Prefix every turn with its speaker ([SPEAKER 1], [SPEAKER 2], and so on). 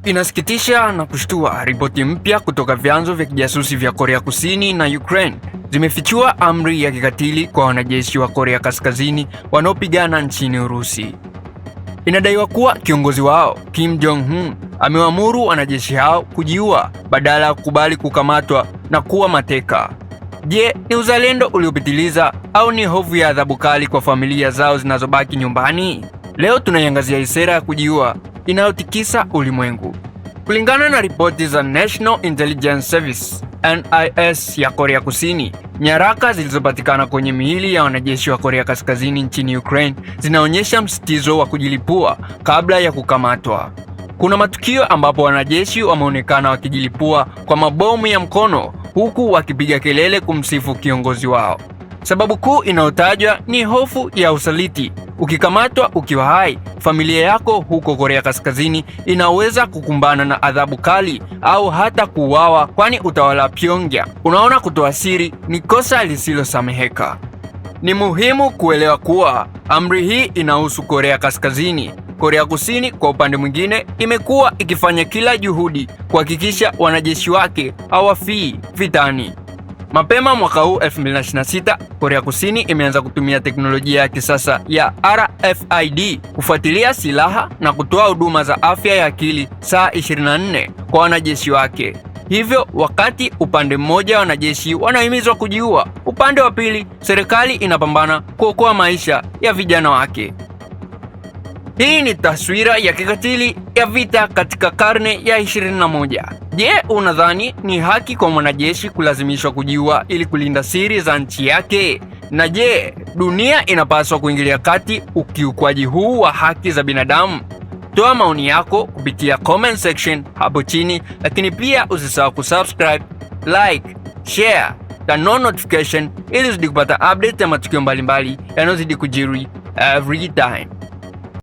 [SPEAKER 1] Inasikitisha na kushtua, ripoti mpya kutoka vyanzo vya kijasusi vya Korea Kusini na Ukraine zimefichua amri ya kikatili kwa wanajeshi wa Korea Kaskazini wanaopigana nchini Urusi. Inadaiwa kuwa kiongozi wao Kim Jong-un amewaamuru wanajeshi hao kujiua badala ya kukubali kukamatwa na kuwa mateka. Je, ni uzalendo uliopitiliza au ni hofu ya adhabu kali kwa familia zao zinazobaki nyumbani? Leo tunaiangazia sera ya kujiua inayotikisa ulimwengu. Kulingana na ripoti za National Intelligence Service (NIS) ya Korea Kusini, nyaraka zilizopatikana kwenye miili ya wanajeshi wa Korea Kaskazini nchini Ukraine zinaonyesha msitizo wa kujilipua kabla ya kukamatwa. Kuna matukio ambapo wanajeshi wameonekana wakijilipua kwa mabomu ya mkono huku wakipiga kelele kumsifu kiongozi wao. Sababu kuu inayotajwa ni hofu ya usaliti. Ukikamatwa ukiwa hai, familia yako huko Korea Kaskazini inaweza kukumbana na adhabu kali au hata kuuawa, kwani utawala wa Pyongyang unaona kutoa siri ni kosa lisilosameheka. Ni muhimu kuelewa kuwa amri hii inahusu Korea Kaskazini. Korea Kusini kwa upande mwingine imekuwa ikifanya kila juhudi kuhakikisha wanajeshi wake hawafii vitani. Mapema mwaka huu 2026, Korea Kusini imeanza kutumia teknolojia ya kisasa ya RFID kufuatilia silaha na kutoa huduma za afya ya akili saa 24 kwa wanajeshi wake. Hivyo, wakati upande mmoja wanajeshi wanahimizwa kujiua, upande wa pili serikali inapambana kuokoa maisha ya vijana wake. Hii ni taswira ya kikatili ya vita katika karne ya 21. Je, unadhani ni haki kwa mwanajeshi kulazimishwa kujiua ili kulinda siri za nchi yake? Na je, dunia inapaswa kuingilia kati ukiukwaji huu wa haki za binadamu? Toa maoni yako kupitia comment section hapo chini, lakini pia usisahau kusubscribe, like, share, turn on notification ili uzidi kupata update ya matukio mbalimbali yanayozidi kujiri every time.